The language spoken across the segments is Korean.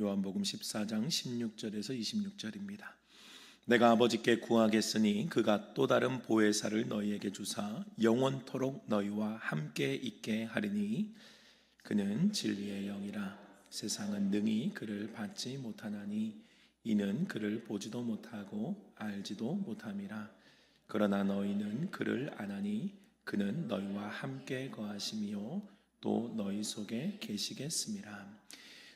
요한복음 14장 16절에서 26절입니다. 내가 아버지께 구하겠으니 그가 또 다른 보혜사를 너희에게 주사 영원토록 너희와 함께 있게 하리니 그는 진리의 영이라. 세상은 능히 그를 받지 못하나니 이는 그를 보지도 못하고 알지도 못함이라. 그러나 너희는 그를 아나니 그는 너희와 함께 거하심이요 또 너희 속에 계시겠음이라.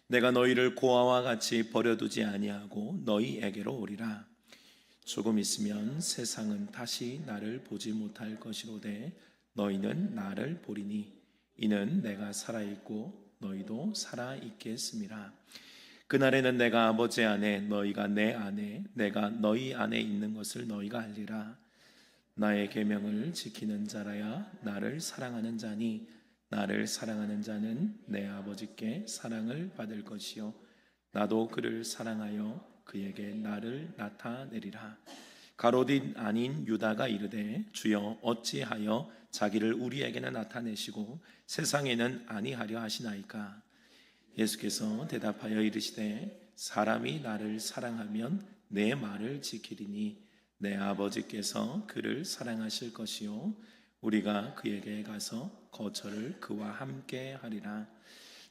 내가 너희를 고아와 같이 버려두지 아니하고 너희에게로 오리라. 조금 있으면 세상은 다시 나를 보지 못할 것이로되 너희는 나를 보리니 이는 내가 살아있고 너희도 살아있겠음이라. 그날에는 내가 아버지 안에 너희가 내 안에 내가 너희 안에 있는 것을 너희가 알리라. 나의 계명을 지키는 자라야 나를 사랑하는 자니 나를 사랑하는 자는 내 아버지께 사랑을 받을 것이요 나도 그를 사랑하여 그에게 나를 나타내리라. 가롯 아닌 유다가 이르되 주여 어찌하여 자기를 우리에게는 나타내시고 세상에는 아니하려 하시나이까. 예수께서 대답하여 이르시되 사람이 나를 사랑하면 내 말을 지키리니 내 아버지께서 그를 사랑하실 것이요 우리가 그에게 가서 거처를 그와 함께 하리라.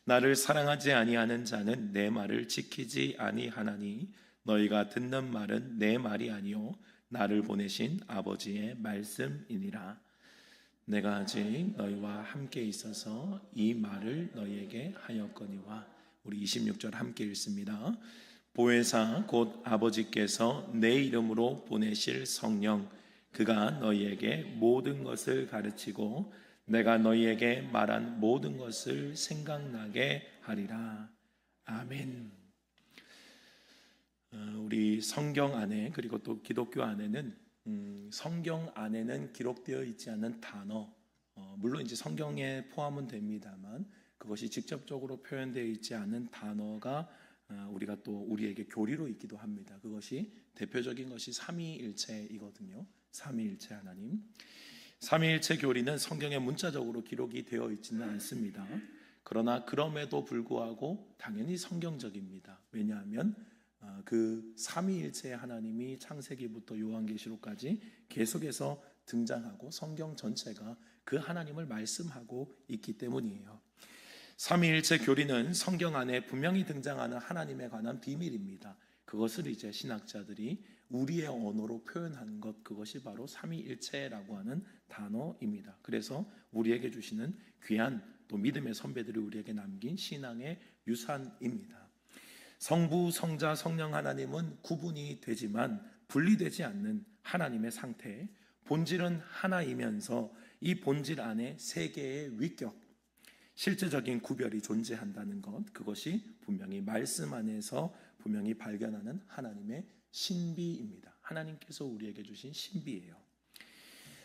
나를 사랑하지 아니하는 자는 내 말을 지키지 아니하나니 너희가 듣는 말은 내 말이 아니요 나를 보내신 아버지의 말씀이니라. 내가 아직 너희와 함께 있어서 이 말을 너희에게 하였거니와. 우리 26절 함께 읽습니다. 보혜사 곧 아버지께서 내 이름으로 보내실 성령 그가 너희에게 모든 것을 가르치고 내가 너희에게 말한 모든 것을 생각나게 하리라. 아멘. 우리 성경 안에 그리고 또 기독교 안에는 성경 안에는 기록되어 있지 않은 단어, 물론 이제 성경에 포함은 됩니다만 그것이 직접적으로 표현되어 있지 않은 단어가 우리가 또 우리에게 교리로 있기도 합니다. 그것이 대표적인 것이 삼위일체이거든요. 삼위일체 하나님. 삼위일체 교리는 성경에 문자적으로 기록이 되어 있지는 않습니다. 그러나 그럼에도 불구하고 당연히 성경적입니다. 왜냐하면 그 삼위일체의 하나님이 창세기부터 요한계시록까지 계속해서 등장하고 성경 전체가 그 하나님을 말씀하고 있기 때문이에요. 삼위일체 교리는 성경 안에 분명히 등장하는 하나님에 관한 비밀입니다. 그것을 이제 신학자들이 우리의 언어로 표현한 것, 그것이 바로 삼위일체라고 하는 단어입니다. 그래서 우리에게 주시는 귀한 또 믿음의 선배들이 우리에게 남긴 신앙의 유산입니다. 성부, 성자, 성령 하나님은 구분이 되지만 분리되지 않는 하나님의 상태, 본질은 하나이면서 이 본질 안에 세 개의 위격, 실제적인 구별이 존재한다는 것, 그것이 분명히 말씀 안에서 분명히 발견하는 하나님의 신비입니다. 하나님께서 우리에게 주신 신비예요.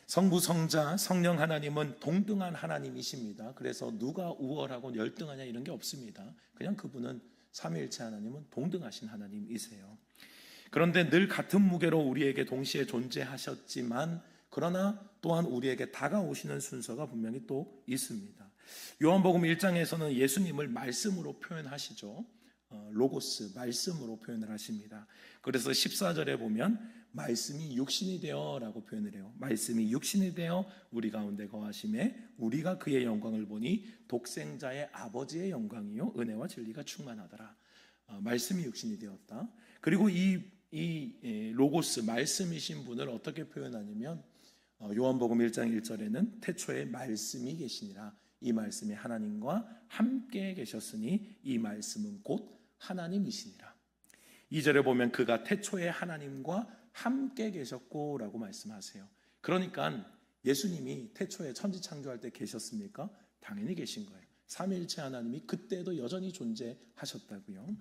성부, 성자, 성령 하나님은 동등한 하나님이십니다. 그래서 누가 우월하고 열등하냐 이런 게 없습니다. 그냥 그분은 삼위일체 하나님은 동등하신 하나님이세요. 그런데 늘 같은 무게로 우리에게 동시에 존재하셨지만 그러나 또한 우리에게 다가오시는 순서가 분명히 또 있습니다. 요한복음 1장에서는 예수님을 말씀으로 표현하시죠. 로고스, 말씀으로 표현을 하십니다. 그래서 14절에 보면 말씀이 육신이 되어 라고 표현을 해요. 말씀이 육신이 되어 우리 가운데 거하심에 우리가 그의 영광을 보니 독생자의 아버지의 영광이요 은혜와 진리가 충만하더라. 말씀이 육신이 되었다. 그리고 이 로고스, 말씀이신 분을 어떻게 표현하냐면 요한복음 1장 1절에는 태초에 말씀이 계시니라. 이 말씀이 하나님과 함께 계셨으니 이 말씀은 곧 하나님이시니라. 2절에 보면 그가 태초에 하나님과 함께 계셨고 라고 말씀하세요. 그러니까 예수님이 태초에 천지창조할 때 계셨습니까? 당연히 계신 거예요. 삼위일체 하나님이 그때도 여전히 존재하셨다고요.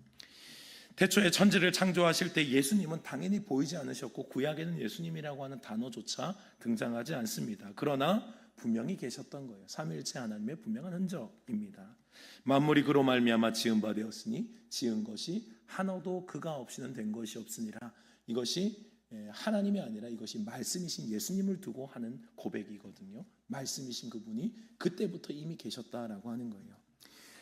태초에 천지를 창조하실 때 예수님은 당연히 보이지 않으셨고 구약에는 예수님이라고 하는 단어조차 등장하지 않습니다. 그러나 분명히 계셨던 거예요. 삼위일체 하나님의 분명한 흔적입니다. 만물이 그로 말미암아 지은 바 되었으니 지은 것이 하나도 그가 없이는 된 것이 없으니라. 이것이 하나님이 아니라 이것이 말씀이신 예수님을 두고 하는 고백이거든요. 말씀이신 그분이 그때부터 이미 계셨다라고 하는 거예요.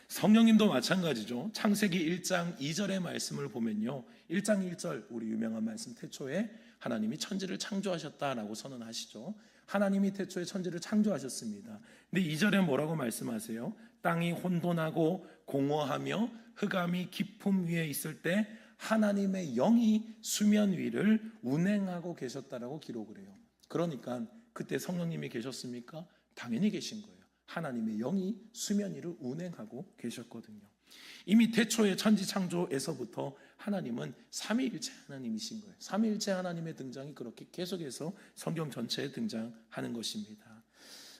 성령님도 마찬가지죠. 창세기 1장 2절의 말씀을 보면요, 1장 1절 우리 유명한 말씀, 태초에 하나님이 천지를 창조하셨다라고 선언하시죠. 하나님이 태초에 천지를 창조하셨습니다. 근데 2절에 뭐라고 말씀하세요? 땅이 혼돈하고 공허하며 흑암이 깊음 위에 있을 때 하나님의 영이 수면 위를 운행하고 계셨다라고 기록을 해요. 그러니까 그때 성령님이 계셨습니까? 당연히 계신 거예요. 하나님의 영이 수면 위를 운행하고 계셨거든요. 이미 태초의 천지 창조에서부터 하나님은 삼위일체 하나님이신 거예요. 삼위일체 하나님의 등장이 그렇게 계속해서 성경 전체에 등장하는 것입니다.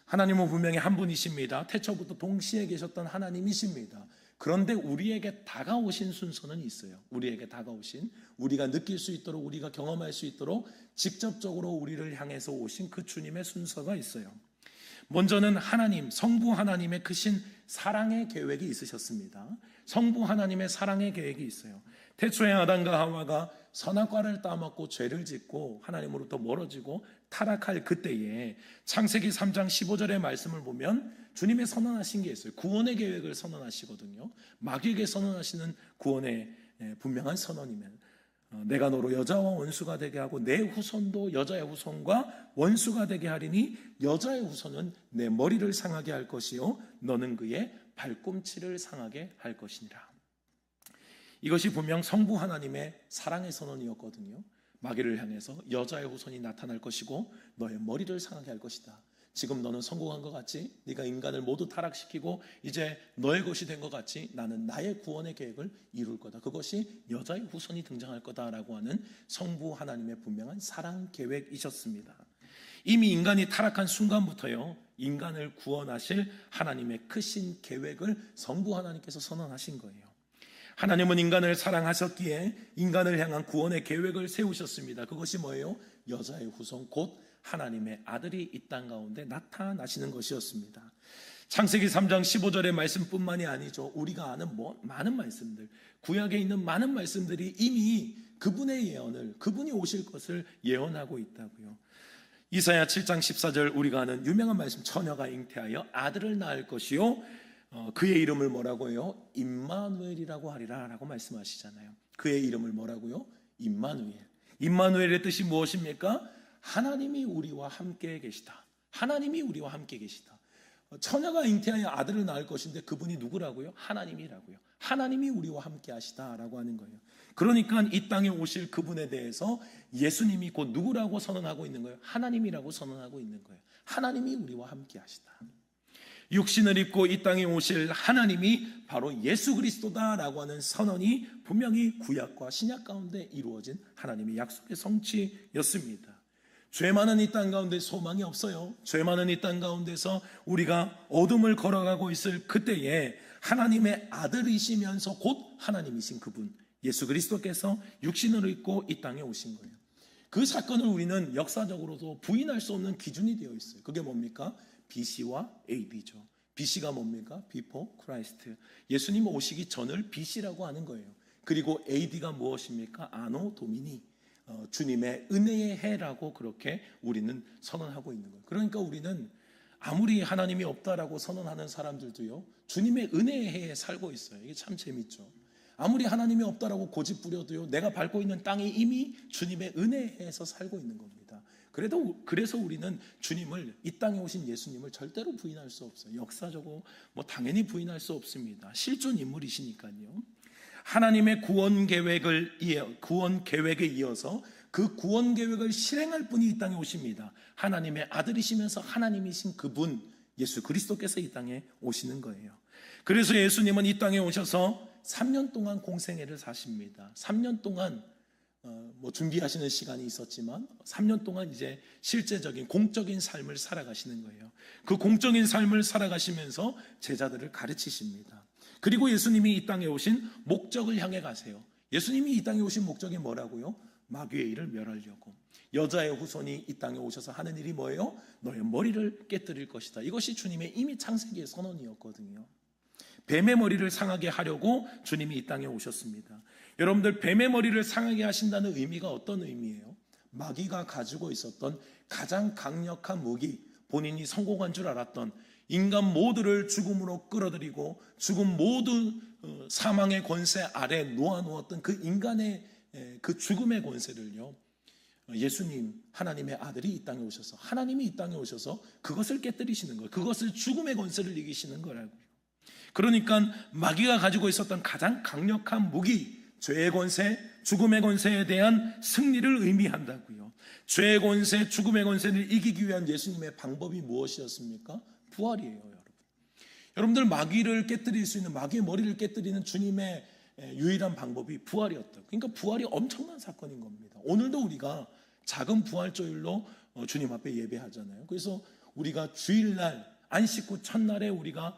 하나님은 분명히 한 분이십니다. 태초부터 동시에 계셨던 하나님이십니다. 그런데 우리에게 다가오신 순서는 있어요. 우리에게 다가오신, 우리가 느낄 수 있도록, 우리가 경험할 수 있도록 직접적으로 우리를 향해서 오신 그 주님의 순서가 있어요. 먼저는 하나님, 성부 하나님의 크신 사랑의 계획이 있으셨습니다. 성부 하나님의 사랑의 계획이 있어요. 태초에 아담과 하와가 선악과를 따먹고 죄를 짓고 하나님으로부터 멀어지고 타락할 그때에 창세기 3장 15절의 말씀을 보면 주님의 선언하신 게 있어요. 구원의 계획을 선언하시거든요. 마귀에게 선언하시는 구원의 분명한 선언이면, 내가 너로 여자와 원수가 되게 하고 내 후손도 여자의 후손과 원수가 되게 하리니 여자의 후손은 내 머리를 상하게 할 것이요 너는 그의 발꿈치를 상하게 할 것이니라. 이것이 분명 성부 하나님의 사랑의 선언이었거든요. 마귀를 향해서 여자의 후손이 나타날 것이고 너의 머리를 상하게 할 것이다. 지금 너는 성공한 것 같지? 네가 인간을 모두 타락시키고 이제 너의 것이 된 것 같지? 나는 나의 구원의 계획을 이룰 거다. 그것이 여자의 후손이 등장할 거다라고 하는 성부 하나님의 분명한 사랑 계획이셨습니다. 이미 인간이 타락한 순간부터요, 인간을 구원하실 하나님의 크신 계획을 성부 하나님께서 선언하신 거예요. 하나님은 인간을 사랑하셨기에 인간을 향한 구원의 계획을 세우셨습니다. 그것이 뭐예요? 여자의 후손 곧 하나님의 아들이 이 땅 가운데 나타나시는 것이었습니다. 창세기 3장 15절의 말씀뿐만이 아니죠. 우리가 아는 많은 말씀들, 구약에 있는 많은 말씀들이 이미 그분의 예언을, 그분이 오실 것을 예언하고 있다고요. 이사야 7장 14절 우리가 아는 유명한 말씀, 처녀가 잉태하여 아들을 낳을 것이요 그의 이름을 뭐라고 해요? 임마누엘이라고 하리라 라고 말씀하시잖아요. 그의 이름을 뭐라고요? 임마누엘. 임마누엘의 뜻이 무엇입니까? 하나님이 우리와 함께 계시다. 하나님이 우리와 함께 계시다. 처녀가 잉태하여 아들을 낳을 것인데 그분이 누구라고요? 하나님이라고요. 하나님이 우리와 함께 하시다라고 하는 거예요. 그러니까 이 땅에 오실 그분에 대해서 예수님이 곧 누구라고 선언하고 있는 거예요? 하나님이라고 선언하고 있는 거예요. 하나님이 우리와 함께 하시다. 육신을 입고 이 땅에 오실 하나님이 바로 예수 그리스도다라고 하는 선언이 분명히 구약과 신약 가운데 이루어진 하나님의 약속의 성취였습니다. 죄 많은 이 땅 가운데 소망이 없어요. 죄 많은 이 땅 가운데서 우리가 어둠을 걸어가고 있을 그때에 하나님의 아들이시면서 곧 하나님이신 그분 예수 그리스도께서 육신을 입고 이 땅에 오신 거예요. 그 사건을 우리는 역사적으로도 부인할 수 없는 기준이 되어 있어요. 그게 뭡니까? BC와 AD죠. BC가 뭡니까? Before Christ. 예수님 오시기 전을 BC라고 하는 거예요. 그리고 AD가 무엇입니까? 아노 도미니. 주님의 은혜의 해라고 그렇게 우리는 선언하고 있는 거예요. 그러니까 우리는 아무리 하나님이 없다라고 선언하는 사람들도요, 주님의 은혜의 해에 살고 있어요. 이게 참 재밌죠. 아무리 하나님이 없다라고 고집 부려도요, 내가 밟고 있는 땅이 이미 주님의 은혜의 해에서 살고 있는 겁니다. 그래서 우리는 주님을, 이 땅에 오신 예수님을 절대로 부인할 수 없어요. 역사적으로 당연히 부인할 수 없습니다. 실존 인물이시니까요. 하나님의 구원 계획에 이어서 그 구원 계획을 실행할 분이 이 땅에 오십니다. 하나님의 아들이시면서 하나님이신 그분 예수 그리스도께서 이 땅에 오시는 거예요. 그래서 예수님은 이 땅에 오셔서 3년 동안 공생애를 사십니다. 3년 동안 준비하시는 시간이 있었지만 3년 동안 이제 실제적인 공적인 삶을 살아가시는 거예요. 그 공적인 삶을 살아가시면서 제자들을 가르치십니다. 그리고 예수님이 이 땅에 오신 목적을 향해 가세요. 예수님이 이 땅에 오신 목적이 뭐라고요? 마귀의 일을 멸하려고. 여자의 후손이 이 땅에 오셔서 하는 일이 뭐예요? 너의 머리를 깨뜨릴 것이다. 이것이 주님의 이미 창세기의 선언이었거든요. 뱀의 머리를 상하게 하려고 주님이 이 땅에 오셨습니다. 여러분들, 뱀의 머리를 상하게 하신다는 의미가 어떤 의미예요? 마귀가 가지고 있었던 가장 강력한 무기, 본인이 성공한 줄 알았던 인간 모두를 죽음으로 끌어들이고 죽음 모두 사망의 권세 아래 놓아놓았던 그 인간의 그 죽음의 권세를요, 예수님 하나님의 아들이 이 땅에 오셔서, 하나님이 이 땅에 오셔서 그것을 깨뜨리시는 거예요. 그것을 죽음의 권세를 이기시는 거라고요. 그러니까 마귀가 가지고 있었던 가장 강력한 무기, 죄의 권세, 죽음의 권세에 대한 승리를 의미한다고요. 죄의 권세, 죽음의 권세를 이기기 위한 예수님의 방법이 무엇이었습니까? 부활이에요, 여러분. 여러분들, 마귀를 깨뜨릴 수 있는, 마귀의 머리를 깨뜨리는 주님의 유일한 방법이 부활이었다. 그러니까 부활이 엄청난 사건인 겁니다. 오늘도 우리가 작은 부활절로 주님 앞에 예배하잖아요. 그래서 우리가 주일날, 안식 후 첫날에 우리가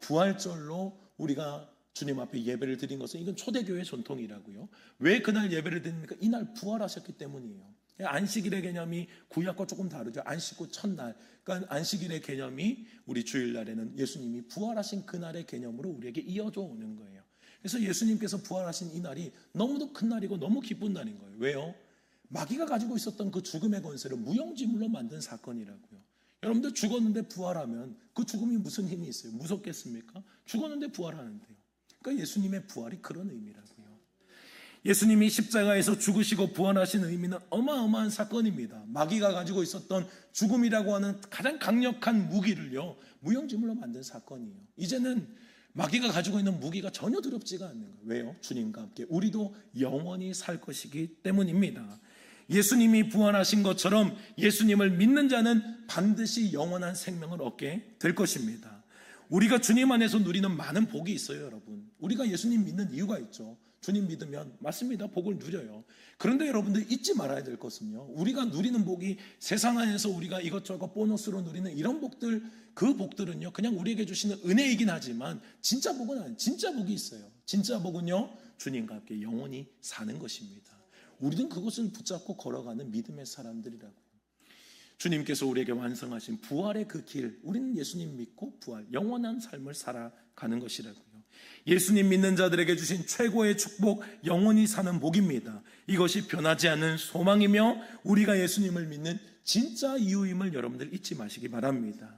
부활절로 우리가 주님 앞에 예배를 드린 것은, 이건 초대교회 전통이라고요. 왜 그날 예배를 드립니까? 이날 부활하셨기 때문이에요. 안식일의 개념이 구약과 조금 다르죠. 안식 후 첫날, 그러니까 안식일의 개념이 우리 주일날에는 예수님이 부활하신 그날의 개념으로 우리에게 이어져 오는 거예요. 그래서 예수님께서 부활하신 이 날이 너무도 큰 날이고 너무 기쁜 날인 거예요. 왜요? 마귀가 가지고 있었던 그 죽음의 권세를 무용지물로 만든 사건이라고요. 여러분들, 죽었는데 부활하면 그 죽음이 무슨 힘이 있어요? 무섭겠습니까? 죽었는데 부활하는데요. 그러니까 예수님의 부활이 그런 의미라고요. 예수님이 십자가에서 죽으시고 부활하신 의미는 어마어마한 사건입니다. 마귀가 가지고 있었던 죽음이라고 하는 가장 강력한 무기를요, 무용지물로 만든 사건이에요. 이제는 마귀가 가지고 있는 무기가 전혀 두렵지가 않는 거예요. 왜요? 주님과 함께 우리도 영원히 살 것이기 때문입니다. 예수님이 부활하신 것처럼 예수님을 믿는 자는 반드시 영원한 생명을 얻게 될 것입니다. 우리가 주님 안에서 누리는 많은 복이 있어요, 여러분. 우리가 예수님 믿는 이유가 있죠. 주님 믿으면 맞습니다, 복을 누려요. 그런데 여러분들, 잊지 말아야 될 것은요, 우리가 누리는 복이 세상 안에서 우리가 이것저것 보너스로 누리는 이런 복들, 그 복들은요, 그냥 우리에게 주시는 은혜이긴 하지만 진짜 복은 아니에요. 진짜 복이 있어요. 진짜 복은요, 주님과 함께 영원히 사는 것입니다. 우리는 그것을 붙잡고 걸어가는 믿음의 사람들이라고요. 주님께서 우리에게 완성하신 부활의 그 길, 우리는 예수님 믿고 부활, 영원한 삶을 살아가는 것이라고요. 예수님 믿는 자들에게 주신 최고의 축복, 영원히 사는 복입니다. 이것이 변하지 않는 소망이며 우리가 예수님을 믿는 진짜 이유임을 여러분들 잊지 마시기 바랍니다.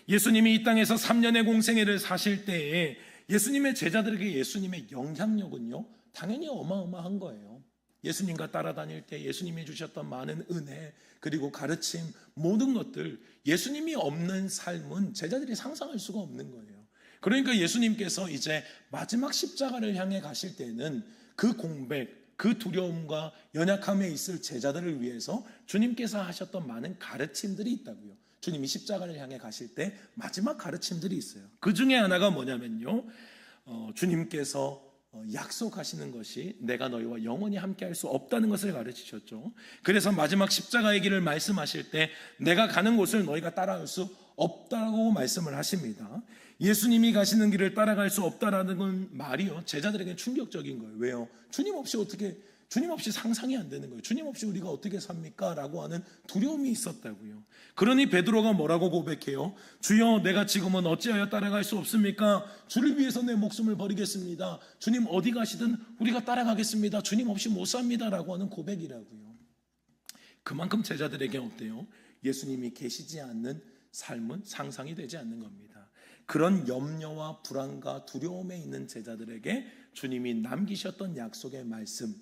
예수님이 이 땅에서 3년의 공생애를 사실 때에 예수님의 제자들에게 예수님의 영향력은요, 당연히 어마어마한 거예요. 예수님과 따라다닐 때 예수님이 주셨던 많은 은혜, 그리고 가르침, 모든 것들, 예수님이 없는 삶은 제자들이 상상할 수가 없는 거예요. 그러니까 예수님께서 이제 마지막 십자가를 향해 가실 때는 그 공백, 그 두려움과 연약함에 있을 제자들을 위해서 주님께서 하셨던 많은 가르침들이 있다고요. 주님이 십자가를 향해 가실 때 마지막 가르침들이 있어요. 그 중에 하나가 뭐냐면요, 주님께서 약속하시는 것이 내가 너희와 영원히 함께할 수 없다는 것을 가르치셨죠. 그래서 마지막 십자가의 길을 말씀하실 때 내가 가는 곳을 너희가 따라갈 수 없다고 말씀을 하십니다. 예수님이 가시는 길을 따라갈 수 없다라는 건 말이요, 제자들에게 충격적인 거예요. 왜요? 주님 없이 상상이 안 되는 거예요. 주님 없이 우리가 어떻게 삽니까? 라고 하는 두려움이 있었다고요. 그러니 베드로가 뭐라고 고백해요? 주여, 내가 지금은 어찌하여 따라갈 수 없습니까? 주를 위해서 내 목숨을 버리겠습니다. 주님 어디 가시든 우리가 따라가겠습니다. 주님 없이 못 삽니다. 라고 하는 고백이라고요. 그만큼 제자들에게 어때요? 예수님이 계시지 않는 삶은 상상이 되지 않는 겁니다. 그런 염려와 불안과 두려움에 있는 제자들에게 주님이 남기셨던 약속의 말씀,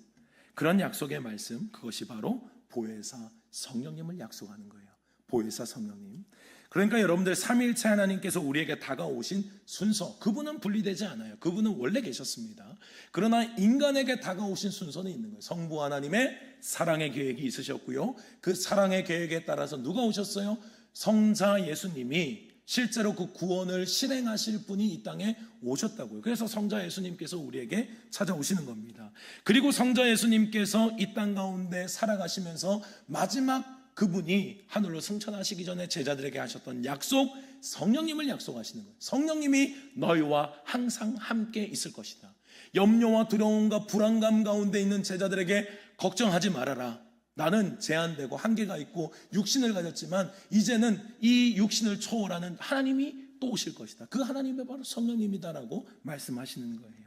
그런 약속의 말씀, 그것이 바로 보혜사 성령님을 약속하는 거예요. 보혜사 성령님. 그러니까 여러분들, 삼위일체 하나님께서 우리에게 다가오신 순서, 그분은 분리되지 않아요. 그분은 원래 계셨습니다. 그러나 인간에게 다가오신 순서는 있는 거예요. 성부 하나님의 사랑의 계획이 있으셨고요, 그 사랑의 계획에 따라서 누가 오셨어요? 성자 예수님이 실제로 그 구원을 실행하실 분이 이 땅에 오셨다고요. 그래서 성자 예수님께서 우리에게 찾아오시는 겁니다. 그리고 성자 예수님께서 이 땅 가운데 살아가시면서 마지막 그분이 하늘로 승천하시기 전에 제자들에게 하셨던 약속, 성령님을 약속하시는 거예요. 성령님이 너희와 항상 함께 있을 것이다. 염려와 두려움과 불안감 가운데 있는 제자들에게 걱정하지 말아라. 나는 제한되고 한계가 있고 육신을 가졌지만 이제는 이 육신을 초월하는 하나님이 또 오실 것이다. 그 하나님이 바로 성령님이다라고 말씀하시는 거예요.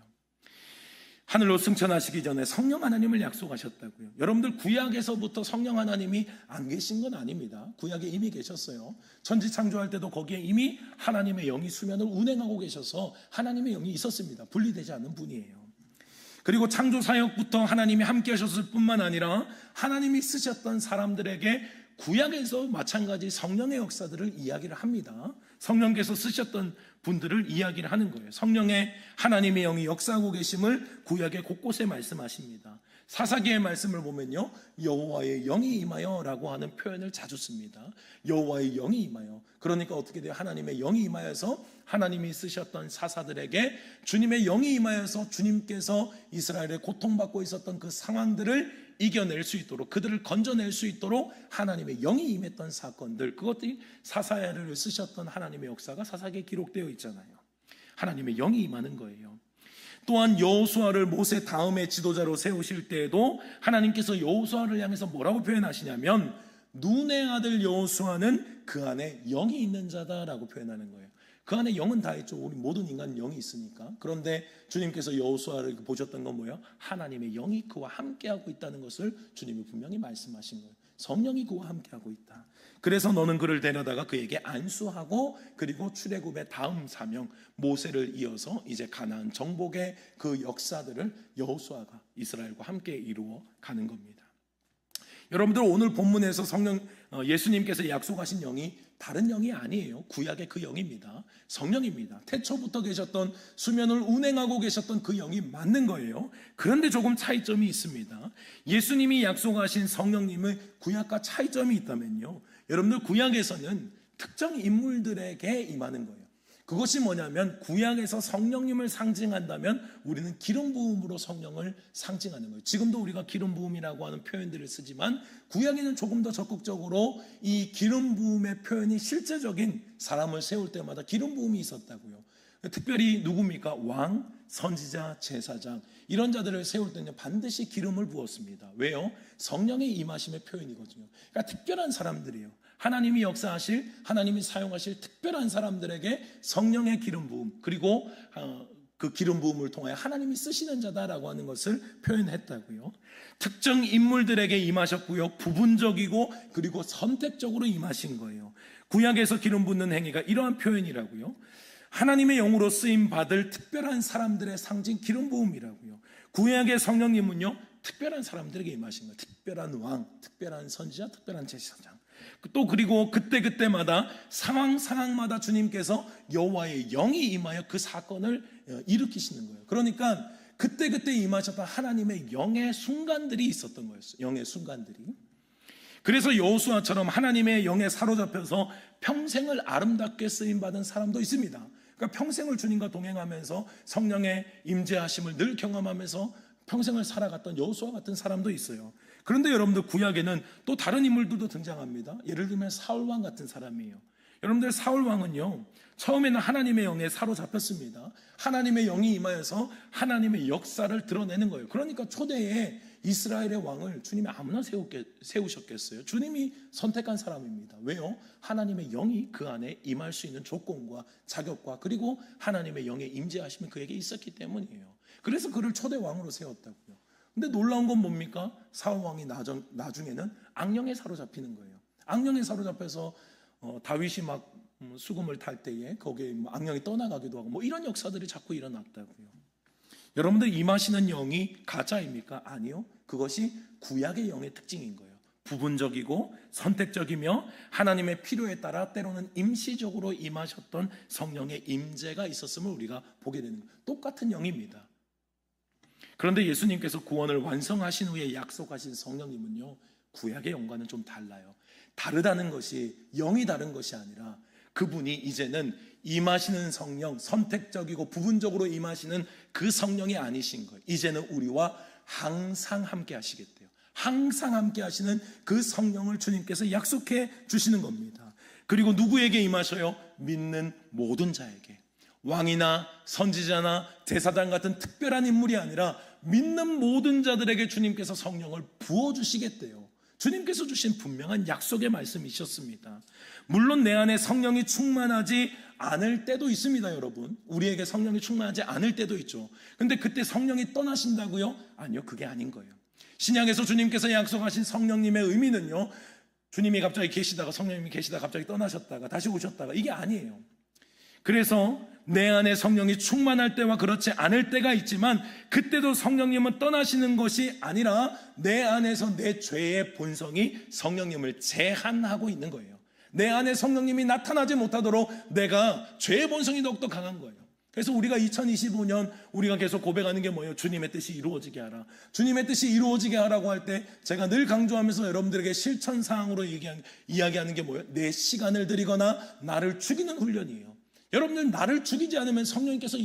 하늘로 승천하시기 전에 성령 하나님을 약속하셨다고요. 여러분들 구약에서부터 성령 하나님이 안 계신 건 아닙니다. 구약에 이미 계셨어요. 천지 창조할 때도 거기에 이미 하나님의 영이 수면을 운행하고 계셔서 하나님의 영이 있었습니다. 분리되지 않는 분이에요. 그리고 창조 사역부터 하나님이 함께 하셨을 뿐만 아니라 하나님이 쓰셨던 사람들에게 구약에서 마찬가지 성령의 역사들을 이야기를 합니다. 성령께서 쓰셨던 분들을 이야기를 하는 거예요. 성령의 하나님의 영이 역사하고 계심을 구약의 곳곳에 말씀하십니다. 사사기의 말씀을 보면요, 여호와의 영이 임하여 라고 하는 표현을 자주 씁니다. 여호와의 영이 임하여. 그러니까 어떻게 돼요? 하나님의 영이 임하여서 하나님이 쓰셨던 사사들에게 주님의 영이 임하여서 주님께서 이스라엘에 고통받고 있었던 그 상황들을 이겨낼 수 있도록, 그들을 건져낼 수 있도록 하나님의 영이 임했던 사건들, 그것들이 사사야를 쓰셨던 하나님의 역사가 사사기에 기록되어 있잖아요. 하나님의 영이 임하는 거예요. 또한 여호수아를 모세 다음의 지도자로 세우실 때에도 하나님께서 여호수아를 향해서 뭐라고 표현하시냐면, 눈의 아들 여호수아는 그 안에 영이 있는 자다라고 표현하는 거예요. 그 안에 영은 다 있죠. 우리 모든 인간은 영이 있으니까. 그런데 주님께서 여호수아를 보셨던 건 뭐예요? 하나님의 영이 그와 함께하고 있다는 것을 주님이 분명히 말씀하신 거예요. 성령이 그와 함께하고 있다. 그래서 너는 그를 데려다가 그에게 안수하고, 그리고 출애굽의 다음 사명 모세를 이어서 이제 가나안 정복의 그 역사들을 여호수아가 이스라엘과 함께 이루어 가는 겁니다. 여러분들, 오늘 본문에서 예수님께서 약속하신 영이 다른 영이 아니에요. 구약의 그 영입니다. 성령입니다. 태초부터 계셨던, 수면을 운행하고 계셨던 그 영이 맞는 거예요. 그런데 조금 차이점이 있습니다. 예수님이 약속하신 성령님의 구약과 차이점이 있다면요, 여러분들, 구약에서는 특정 인물들에게 임하는 거예요. 그것이 뭐냐면, 구약에서 성령님을 상징한다면 우리는 기름 부음으로 성령을 상징하는 거예요. 지금도 우리가 기름 부음이라고 하는 표현들을 쓰지만 구약에는 조금 더 적극적으로 이 기름 부음의 표현이 실제적인 사람을 세울 때마다 기름 부음이 있었다고요. 특별히 누굽니까? 왕, 선지자, 제사장, 이런 자들을 세울 때는 반드시 기름을 부었습니다. 왜요? 성령의 임하심의 표현이거든요. 그러니까 특별한 사람들이에요. 하나님이 역사하실, 하나님이 사용하실 특별한 사람들에게 성령의 기름 부음, 그리고 그 기름 부음을 통하여 하나님이 쓰시는 자다라고 하는 것을 표현했다고요. 특정 인물들에게 임하셨고요, 부분적이고 그리고 선택적으로 임하신 거예요. 구약에서 기름 붓는 행위가 이러한 표현이라고요. 하나님의 영으로 쓰임 받을 특별한 사람들의 상징 기름 부음이라고요. 구약의 성령님은요, 특별한 사람들에게 임하신 거예요. 특별한 왕, 특별한 선지자, 특별한 제사장. 또 그리고 그때마다 상황마다 주님께서 여호와의 영이 임하여 그 사건을 일으키시는 거예요. 그러니까 그때 임하셨던 하나님의 영의 순간들이 있었던 거였어요. 영의 순간들이. 그래서 여호수아처럼 하나님의 영에 사로잡혀서 평생을 아름답게 쓰임받은 사람도 있습니다. 그러니까 평생을 주님과 동행하면서 성령의 임재하심을 늘 경험하면서 평생을 살아갔던 여호수아 같은 사람도 있어요. 그런데 여러분들, 구약에는 또 다른 인물들도 등장합니다. 예를 들면 사울왕 같은 사람이에요. 여러분들, 사울왕은요, 처음에는 하나님의 영에 사로잡혔습니다. 하나님의 영이 임하여서 하나님의 역사를 드러내는 거예요. 그러니까 초대에 이스라엘의 왕을 주님이 아무나 세우셨겠어요? 주님이 선택한 사람입니다. 왜요? 하나님의 영이 그 안에 임할 수 있는 조건과 자격과 그리고 하나님의 영의 임재하심이 그에게 있었기 때문이에요. 그래서 그를 초대 왕으로 세웠다고요. 근데 놀라운 건 뭡니까? 사울 왕이 나중에는 악령에 사로잡히는 거예요. 악령에 사로잡혀서 다윗이 막 수금을 탈 때에 거기에 악령이 떠나가기도 하고 이런 역사들이 자꾸 일어났다고요. 여러분들, 임하시는 영이 가짜입니까? 아니요. 그것이 구약의 영의 특징인 거예요. 부분적이고 선택적이며 하나님의 필요에 따라 때로는 임시적으로 임하셨던 성령의 임재가 있었음을 우리가 보게 되는 거예요. 똑같은 영입니다. 그런데 예수님께서 구원을 완성하신 후에 약속하신 성령님은요, 구약의 영과는 좀 달라요. 다르다는 것이 영이 다른 것이 아니라 그분이 이제는 임하시는 성령, 선택적이고 부분적으로 임하시는 그 성령이 아니신 거예요. 이제는 우리와 항상 함께 하시겠대요. 항상 함께 하시는 그 성령을 주님께서 약속해 주시는 겁니다. 그리고 누구에게 임하셔요? 믿는 모든 자에게. 왕이나 선지자나 제사장 같은 특별한 인물이 아니라 믿는 모든 자들에게 주님께서 성령을 부어주시겠대요. 주님께서 주신 분명한 약속의 말씀이셨습니다. 물론 내 안에 성령이 충만하지 않을 때도 있습니다, 여러분. 우리에게 성령이 충만하지 않을 때도 있죠. 근데 그때 성령이 떠나신다고요? 아니요, 그게 아닌 거예요. 신약에서 주님께서 약속하신 성령님의 의미는요, 주님이 갑자기 계시다가, 성령님이 계시다가 갑자기 떠나셨다가 다시 오셨다가, 이게 아니에요. 그래서 내 안에 성령이 충만할 때와 그렇지 않을 때가 있지만, 그때도 성령님은 떠나시는 것이 아니라 내 안에서 내 죄의 본성이 성령님을 제한하고 있는 거예요. 내 안에 성령님이 나타나지 못하도록 내가 죄의 본성이 더욱더 강한 거예요. 그래서 우리가 2025년 우리가 계속 고백하는 게 뭐예요? 주님의 뜻이 이루어지게 하라. 주님의 뜻이 이루어지게 하라고 할 때 제가 늘 강조하면서 여러분들에게 실천사항으로 이야기하는 게 뭐예요? 내 시간을 들이거나 나를 죽이는 훈련이에요. 여러분들, 나를 죽이지 않으면 성령님께서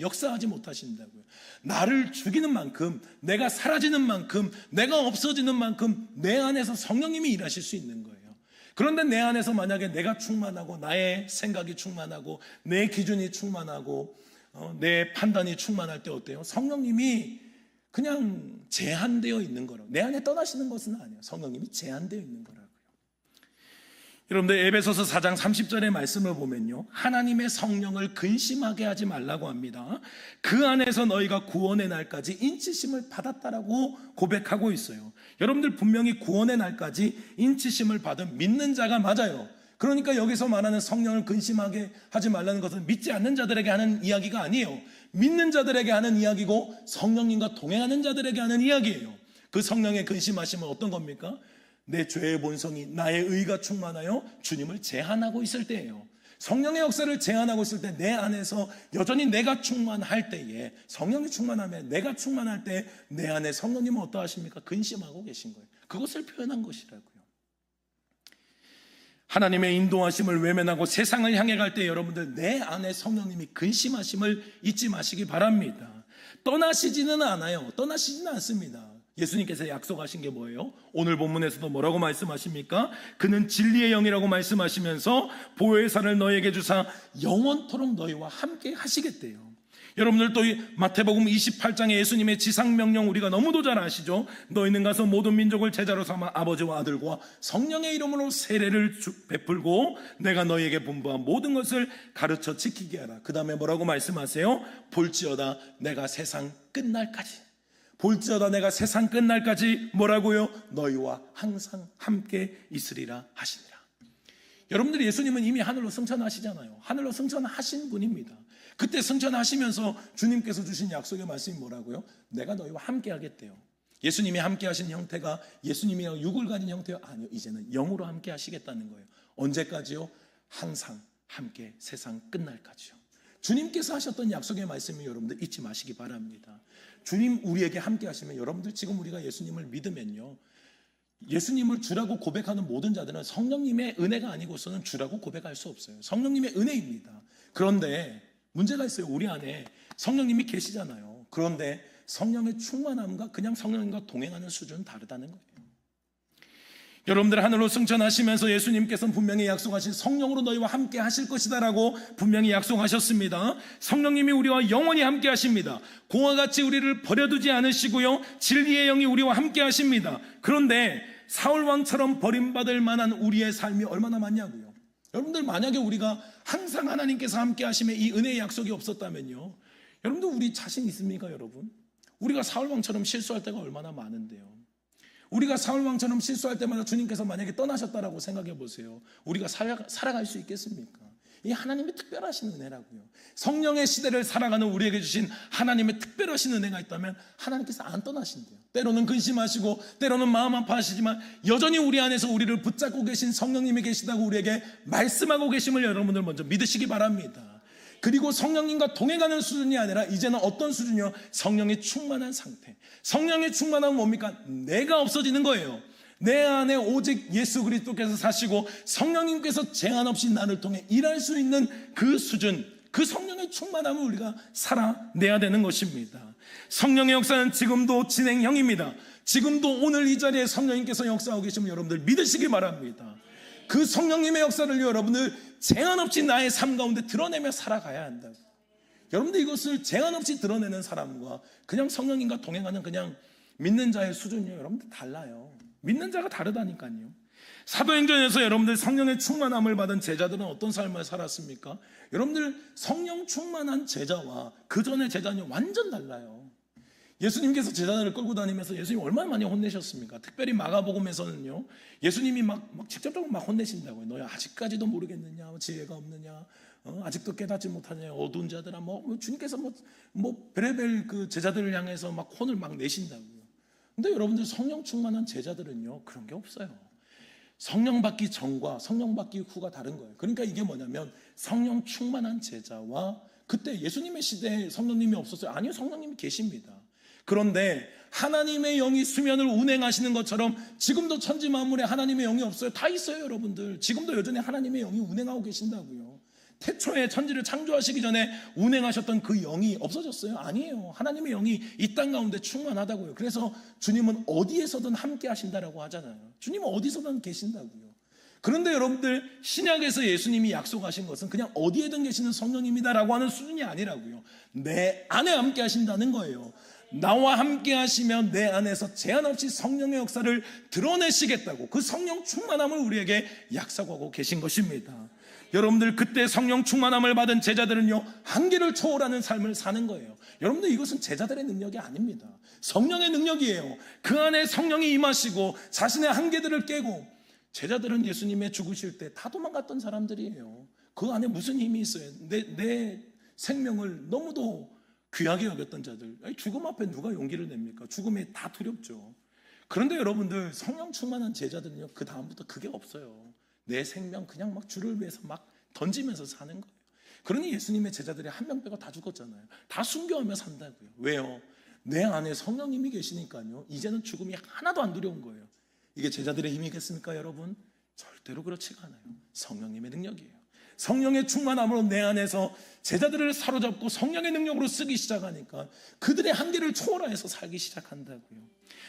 역사하지 못하신다고요. 나를 죽이는 만큼, 내가 사라지는 만큼, 내가 없어지는 만큼 내 안에서 성령님이 일하실 수 있는 거예요. 그런데 내 안에서 만약에 내가 충만하고, 나의 생각이 충만하고, 내 기준이 충만하고, 내 판단이 충만할 때 어때요? 성령님이 그냥 제한되어 있는 거라고. 내 안에 떠나시는 것은 아니에요. 성령님이 제한되어 있는 거라고요. 여러분들, 에베소서 4장 30절의 말씀을 보면요, 하나님의 성령을 근심하게 하지 말라고 합니다. 그 안에서 너희가 구원의 날까지 인치심을 받았다라고 고백하고 있어요. 여러분들, 분명히 구원의 날까지 인치심을 받은 믿는 자가 맞아요. 그러니까 여기서 말하는 성령을 근심하게 하지 말라는 것은 믿지 않는 자들에게 하는 이야기가 아니에요. 믿는 자들에게 하는 이야기고, 성령님과 동행하는 자들에게 하는 이야기예요. 그 성령의 근심하심은 어떤 겁니까? 내 죄의 본성이, 나의 의가 충만하여 주님을 제한하고 있을 때예요. 성령의 역사를 제한하고 있을 때 내 안에서 여전히 내가 충만할 때에, 성령이 충만하면 내가 충만할 때 내 안에 성령님은 어떠하십니까? 근심하고 계신 거예요. 그것을 표현한 것이라고요. 하나님의 인도하심을 외면하고 세상을 향해 갈 때 여러분들, 내 안에 성령님이 근심하심을 잊지 마시기 바랍니다. 떠나시지는 않아요. 떠나시지는 않습니다. 예수님께서 약속하신 게 뭐예요? 오늘 본문에서도 뭐라고 말씀하십니까? 그는 진리의 영이라고 말씀하시면서 보혜의 산을 너에게 주사 영원토록 너희와 함께 하시겠대요. 여러분들, 또 이 마태복음 28장의 예수님의 지상명령 우리가 너무도 잘 아시죠? 너희는 가서 모든 민족을 제자로 삼아 아버지와 아들과 성령의 이름으로 세례를 베풀고 내가 너희에게 분부한 모든 것을 가르쳐 지키게 하라. 그 다음에 뭐라고 말씀하세요? 볼지어다 내가 세상 끝날까지, 볼지어다 내가 세상 끝날까지 뭐라고요? 너희와 항상 함께 있으리라 하시니라. 여러분들이, 예수님은 이미 하늘로 승천하시잖아요. 하늘로 승천하신 분입니다. 그때 승천하시면서 주님께서 주신 약속의 말씀이 뭐라고요? 내가 너희와 함께 하겠대요. 예수님이 함께 하신 형태가 예수님이랑 육을 가진 형태요? 아니요, 이제는 영으로 함께 하시겠다는 거예요. 언제까지요? 항상 함께, 세상 끝날까지요. 주님께서 하셨던 약속의 말씀이 여러분들 잊지 마시기 바랍니다. 주님 우리에게 함께 하시면, 여러분들 지금 우리가 예수님을 믿으면요, 예수님을 주라고 고백하는 모든 자들은 성령님의 은혜가 아니고서는 주라고 고백할 수 없어요. 성령님의 은혜입니다. 그런데 문제가 있어요. 우리 안에 성령님이 계시잖아요. 그런데 성령의 충만함과 그냥 성령님과 동행하는 수준은 다르다는 거예요. 여러분들, 하늘로 승천하시면서 예수님께서는 분명히 약속하신 성령으로 너희와 함께 하실 것이다라고 분명히 약속하셨습니다. 성령님이 우리와 영원히 함께 하십니다. 공과 같이 우리를 버려두지 않으시고요, 진리의 영이 우리와 함께 하십니다. 그런데 사울왕처럼 버림받을 만한 우리의 삶이 얼마나 많냐고요. 여러분들, 만약에 우리가 항상 하나님께서 함께 하시면 이 은혜의 약속이 없었다면요, 여러분들 우리 자신 있습니까? 여러분, 우리가 사울왕처럼 실수할 때가 얼마나 많은데요. 우리가 사울왕처럼 실수할 때마다 주님께서 만약에 떠나셨다라고 생각해 보세요. 우리가 살아갈 수 있겠습니까? 이 하나님의 특별하신 은혜라고요. 성령의 시대를 살아가는 우리에게 주신 하나님의 특별하신 은혜가 있다면 하나님께서 안 떠나신대요. 때로는 근심하시고 때로는 마음 아파하시지만 여전히 우리 안에서 우리를 붙잡고 계신 성령님이 계시다고 우리에게 말씀하고 계심을 여러분들 먼저 믿으시기 바랍니다. 그리고 성령님과 동행하는 수준이 아니라 이제는 어떤 수준이요? 성령의 충만한 상태. 성령의 충만함은 뭡니까? 내가 없어지는 거예요. 내 안에 오직 예수 그리스도께서 사시고 성령님께서 제한 없이 나를 통해 일할 수 있는 그 수준, 그 성령의 충만함을 우리가 살아내야 되는 것입니다. 성령의 역사는 지금도 진행형입니다. 지금도 오늘 이 자리에 성령님께서 역사하고 계시면 여러분들 믿으시기 바랍니다. 그 성령님의 역사를 여러분들 제한 없이 나의 삶 가운데 드러내며 살아가야 한다고. 여러분들, 이것을 제한 없이 드러내는 사람과 그냥 성령님과 동행하는 그냥 믿는 자의 수준이요, 여러분들 달라요. 믿는 자가 다르다니까요. 사도행전에서 여러분들 성령의 충만함을 받은 제자들은 어떤 삶을 살았습니까? 여러분들 성령 충만한 제자와 그 전의 제자는 완전 달라요. 예수님께서 제자들을 끌고 다니면서 예수님 얼마나 많이 혼내셨습니까? 특별히 마가복음에서는요, 예수님이 막 직접적으로 막 혼내신다고요. 너야 아직까지도 모르겠느냐? 지혜가 없느냐? 아직도 깨닫지 못하냐? 어두운 자들아, 주님께서 베레벨 그 제자들을 향해서 막 혼을 막 내신다고요. 근데 여러분들 성령 충만한 제자들은요, 그런 게 없어요. 성령 받기 전과 성령 받기 후가 다른 거예요. 그러니까 이게 뭐냐면 성령 충만한 제자와 그때 예수님의 시대에 성령님이 없었어요. 아니요, 성령님이 계십니다. 그런데 하나님의 영이 수면을 운행하시는 것처럼 지금도 천지 만물에 하나님의 영이 없어요? 다 있어요, 여러분들. 지금도 여전히 하나님의 영이 운행하고 계신다고요. 태초에 천지를 창조하시기 전에 운행하셨던 그 영이 없어졌어요? 아니에요. 하나님의 영이 이 땅 가운데 충만하다고요. 그래서 주님은 어디에서든 함께 하신다라고 하잖아요. 주님은 어디서든 계신다고요. 그런데 여러분들, 신약에서 예수님이 약속하신 것은 그냥 어디에든 계시는 성령님이다라고 하는 수준이 아니라고요. 내 안에 함께 하신다는 거예요. 나와 함께 하시면 내 안에서 제한 없이 성령의 역사를 드러내시겠다고, 그 성령 충만함을 우리에게 약속하고 계신 것입니다. 여러분들, 그때 성령 충만함을 받은 제자들은요, 한계를 초월하는 삶을 사는 거예요. 여러분들, 이것은 제자들의 능력이 아닙니다. 성령의 능력이에요. 그 안에 성령이 임하시고 자신의 한계들을 깨고, 제자들은 예수님의 죽으실 때 다 도망갔던 사람들이에요. 그 안에 무슨 힘이 있어요? 내 생명을 너무도 귀하게 여겼던 자들. 죽음 앞에 누가 용기를 냅니까? 죽음에 다 두렵죠. 그런데 여러분들, 성령 충만한 제자들은요, 그 다음부터 그게 없어요. 내 생명 그냥 막 주를 위해서 막 던지면서 사는 거예요. 그러니 예수님의 제자들이 한 명 빼고 다 죽었잖아요. 다 순교하며 산다고요. 왜요? 내 안에 성령님이 계시니까요, 이제는 죽음이 하나도 안 두려운 거예요. 이게 제자들의 힘이겠습니까, 여러분? 절대로 그렇지가 않아요. 성령님의 능력이에요. 성령의 충만함으로 내 안에서 제자들을 사로잡고 성령의 능력으로 쓰기 시작하니까 그들의 한계를 초월해서 살기 시작한다고요.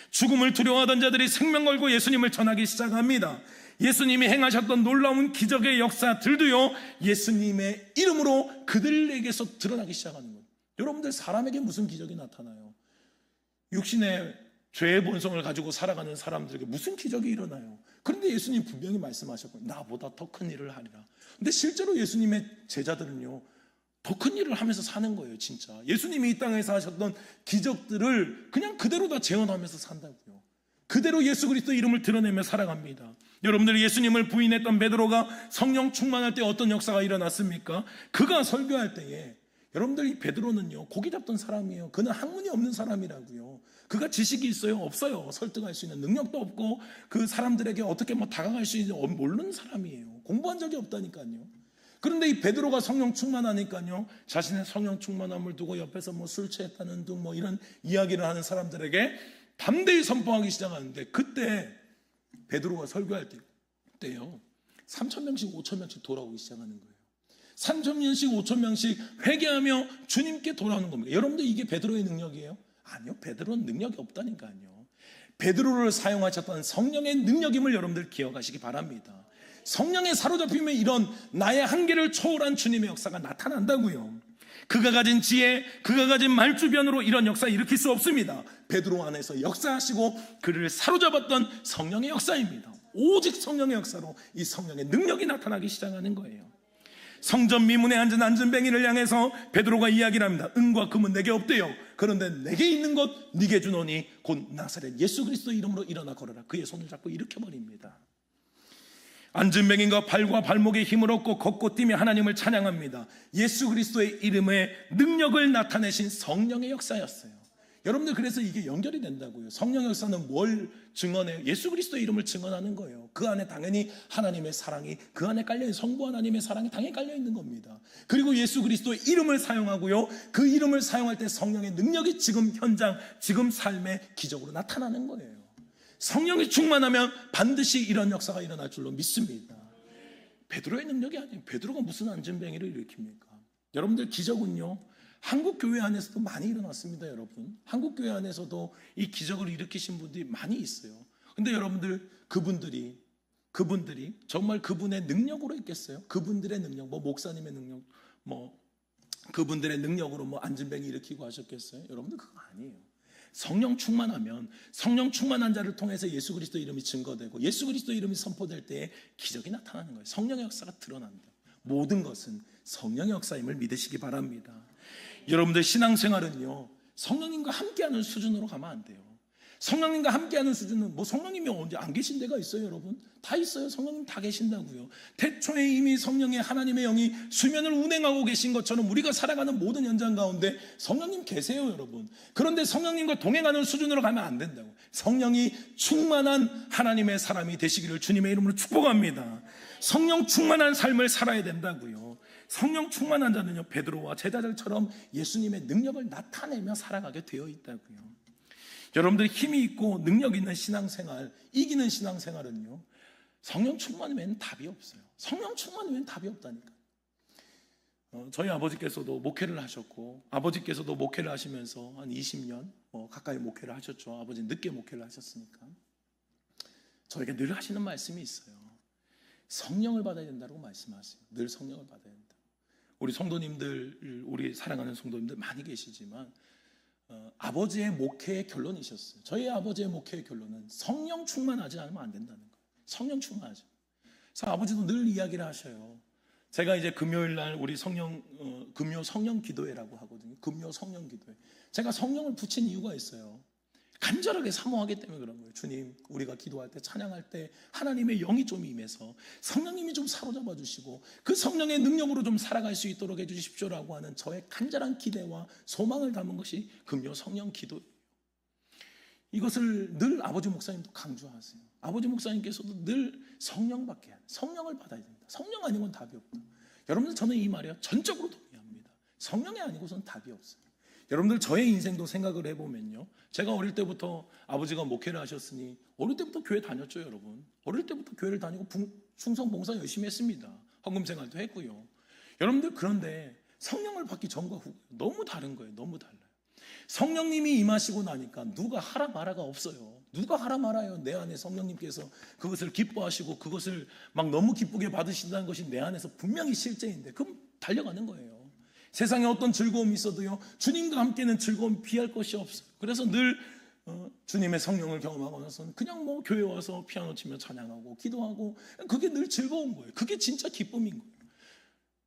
죽음을 두려워하던 자들이 생명 걸고 예수님을 전하기 시작합니다. 예수님이 행하셨던 놀라운 기적의 역사들도요, 예수님의 이름으로 그들에게서 드러나기 시작하는 거예요. 여러분들, 사람에게 무슨 기적이 나타나요? 육신의 죄의 본성을 가지고 살아가는 사람들에게 무슨 기적이 일어나요? 그런데 예수님 분명히 말씀하셨고, 나보다 더 큰 일을 하리라. 근데 실제로 예수님의 제자들은요, 더 큰 일을 하면서 사는 거예요. 진짜 예수님이 이 땅에서 하셨던 기적들을 그냥 그대로 다 재현하면서 산다고요. 그대로 예수 그리스도 이름을 드러내며 살아갑니다. 여러분들, 예수님을 부인했던 베드로가 성령 충만할 때 어떤 역사가 일어났습니까? 그가 설교할 때에, 여러분들, 이 베드로는요, 고기 잡던 사람이에요. 그는 학문이 없는 사람이라고요. 그가 지식이 있어요? 없어요. 설득할 수 있는 능력도 없고, 그 사람들에게 어떻게 다가갈 수 있는지 모르는 사람이에요. 공부한 적이 없다니까요. 그런데 이 베드로가 성령 충만하니까요, 자신의 성령 충만함을 두고 옆에서 술 취했다는 등 이런 이야기를 하는 사람들에게 담대히 선포하기 시작하는데, 그때 베드로가 설교할 때요, 3,000명씩 5,000명씩 돌아오기 시작하는 거예요. 3,000명씩 5,000명씩 회개하며 주님께 돌아오는 겁니다. 여러분들, 이게 베드로의 능력이에요? 아니요, 베드로는 능력이 없다니까요. 베드로를 사용하셨던 성령의 능력임을 여러분들 기억하시기 바랍니다. 성령에 사로잡히면 이런 나의 한계를 초월한 주님의 역사가 나타난다고요. 그가 가진 지혜, 그가 가진 말주변으로 이런 역사 일으킬 수 없습니다. 베드로 안에서 역사하시고 그를 사로잡았던 성령의 역사입니다. 오직 성령의 역사로 이 성령의 능력이 나타나기 시작하는 거예요. 성전 미문에 앉은 안전뱅이를 향해서 베드로가 이야기를 합니다. 은과 금은 내게 없대요. 그런데 내게 있는 것 네게 주노니 곧 나사렛 예수 그리스도 이름으로 일어나 걸어라. 그의 손을 잡고 일으켜버립니다. 안전뱅이가 발과 발목에 힘을 얻고 걷고 뛰며 하나님을 찬양합니다. 예수 그리스도의 이름에 능력을 나타내신 성령의 역사였어요. 여러분들, 그래서 이게 연결이 된다고요. 성령 역사는 뭘 증언해요? 예수 그리스도의 이름을 증언하는 거예요. 그 안에 당연히 하나님의 사랑이, 그 안에 깔려있는 성부 하나님의 사랑이 당연히 깔려있는 겁니다. 그리고 예수 그리스도의 이름을 사용하고요, 그 이름을 사용할 때 성령의 능력이 지금 현장, 지금 삶의 기적으로 나타나는 거예요. 성령이 충만하면 반드시 이런 역사가 일어날 줄로 믿습니다. 베드로의 능력이 아니에요. 베드로가 무슨 안전뱅이를 일으킵니까? 여러분들, 기적은요, 한국 교회 안에서도 많이 일어났습니다. 여러분, 한국 교회 안에서도 이 기적을 일으키신 분들이 많이 있어요. 근데 여러분들, 그분들이 정말 그분의 능력으로 있겠어요? 그분들의 능력, 목사님의 능력, 그분들의 능력으로 안전뱅이 일으키고 하셨겠어요? 여러분들, 그거 아니에요. 성령 충만하면 성령 충만한 자를 통해서 예수 그리스도 이름이 증거되고 예수 그리스도 이름이 선포될 때에 기적이 나타나는 거예요. 성령의 역사가 드러난다. 모든 것은 성령의 역사임을 믿으시기 바랍니다. 여러분들 신앙생활은요, 성령님과 함께하는 수준으로 가면 안 돼요. 성령님과 함께하는 수준은 뭐 성령님이 언제 안 계신 데가 있어요, 여러분? 다 있어요. 성령님 다 계신다고요. 태초에 이미 성령의 하나님의 영이 수면을 운행하고 계신 것처럼 우리가 살아가는 모든 현장 가운데 성령님 계세요, 여러분. 그런데 성령님과 동행하는 수준으로 가면 안 된다고. 성령이 충만한 하나님의 사람이 되시기를 주님의 이름으로 축복합니다. 성령 충만한 삶을 살아야 된다고요. 성령 충만한 자는요, 베드로와 제자들처럼 예수님의 능력을 나타내며 살아가게 되어 있다고요. 여러분들 힘이 있고 능력 있는 신앙생활, 이기는 신앙생활은요, 성령 충만 외에는 답이 없어요. 성령 충만 외에는 답이 없다니까. 저희 아버지께서도 목회를 하셨고, 아버지께서도 목회를 하시면서 한 20년 가까이 목회를 하셨죠. 아버지는 늦게 목회를 하셨으니까. 저에게 늘 하시는 말씀이 있어요. 성령을 받아야 된다고 말씀하세요. 늘 성령을 받아야 된다. 우리 성도님들, 우리 사랑하는 성도님들 많이 계시지만 아버지의 목회의 결론이셨어요. 저희 아버지의 목회의 결론은 성령 충만하지 않으면 안 된다는 거예요. 성령 충만하죠. 그래서 아버지도 늘 이야기를 하셔요. 제가 이제 금요일 날 우리 금요 성령 기도회라고 하거든요. 금요 성령 기도회. 제가 성령을 붙인 이유가 있어요. 간절하게 사모하기 때문에 그런 거예요. 주님, 우리가 기도할 때, 찬양할 때 하나님의 영이 좀 임해서 성령님이 좀 사로잡아 주시고 그 성령의 능력으로 좀 살아갈 수 있도록 해주십시오라고 하는 저의 간절한 기대와 소망을 담은 것이 금요 성령 기도예요. 이것을 늘 아버지 목사님도 강조하세요. 아버지 목사님께서도 늘 성령밖에 안, 성령을 받아야 된다. 성령 아니고는 답이 없다. 여러분들, 저는 이 말에 전적으로 동의합니다. 성령이 아니고서는 답이 없어요. 여러분들, 저의 인생도 생각을 해보면요, 제가 어릴 때부터 아버지가 목회를 하셨으니 어릴 때부터 교회 다녔죠. 여러분, 어릴 때부터 교회를 다니고 충성 봉사 열심히 했습니다. 헌금 생활도 했고요. 여러분들, 그런데 성령을 받기 전과 후 너무 다른 거예요. 너무 달라요. 성령님이 임하시고 나니까 누가 하라 마라가 없어요. 누가 하라 말아요. 내 안에 성령님께서 그것을 기뻐하시고 그것을 막 너무 기쁘게 받으신다는 것이 내 안에서 분명히 실제인데 그럼 달려가는 거예요. 세상에 어떤 즐거움이 있어도요, 주님과 함께는 즐거움 비할 것이 없어요. 그래서 늘 주님의 성령을 경험하고 나서는 그냥 뭐 교회 와서 피아노 치며 찬양하고 기도하고, 그게 늘 즐거운 거예요. 그게 진짜 기쁨인 거예요.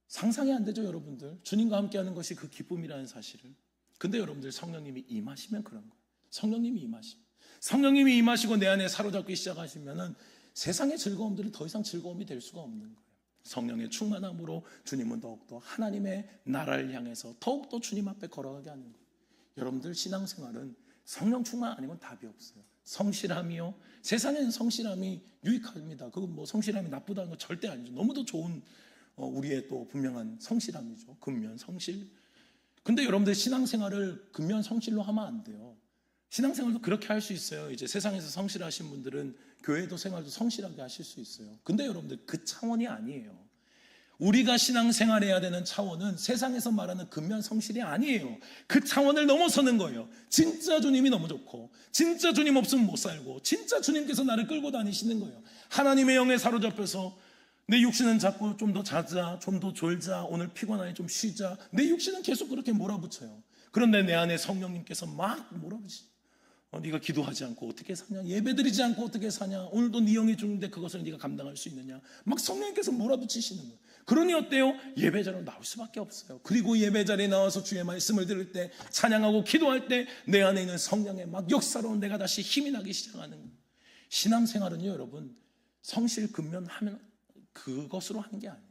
상상이 안 되죠, 여러분들? 주님과 함께하는 것이 그 기쁨이라는 사실을. 근데 여러분들, 성령님이 임하시면 그런 거예요. 성령님이 임하시고 내 안에 사로잡기 시작하시면은 세상의 즐거움들은 더 이상 즐거움이 될 수가 없는 거예요. 성령의 충만함으로 주님은 더욱더 하나님의 나라를 향해서 더욱더 주님 앞에 걸어가게 하는 거예요. 여러분들, 신앙생활은 성령 충만 아니면 답이 없어요. 성실함이요, 세상에는 성실함이 유익합니다. 그건 뭐 성실함이 나쁘다는 거 절대 아니죠. 너무도 좋은 우리의 또 분명한 성실함이죠. 근면 성실. 근데 여러분들, 신앙생활을 근면 성실로 하면 안 돼요. 신앙생활도 그렇게 할 수 있어요. 이제 세상에서 성실하신 분들은 교회도 생활도 성실하게 하실 수 있어요. 근데 여러분들, 그 차원이 아니에요. 우리가 신앙생활해야 되는 차원은 세상에서 말하는 근면 성실이 아니에요. 그 차원을 넘어서는 거예요. 진짜 주님이 너무 좋고, 진짜 주님 없으면 못 살고, 진짜 주님께서 나를 끌고 다니시는 거예요. 하나님의 영에 사로잡혀서 내 육신은 자꾸 좀 더 자자, 좀 더 졸자, 오늘 피곤하니 좀 쉬자, 내 육신은 계속 그렇게 몰아붙여요. 그런데 내 안에 성령님께서 막 몰아붙이죠. 네가 기도하지 않고 어떻게 사냐? 예배드리지 않고 어떻게 사냐? 오늘도 네 영이 죽는데 그것을 네가 감당할 수 있느냐? 막 성령님께서 몰아붙이시는 거예요. 그러니 어때요? 예배자로 나올 수밖에 없어요. 그리고 예배자리에 나와서 주의 말씀을 들을 때, 찬양하고 기도할 때 내 안에 있는 성령의 막 역사로 내가 다시 힘이 나기 시작하는 거예요. 신앙생활은요, 여러분, 성실 근면하면 그것으로 하는 게 아니에요.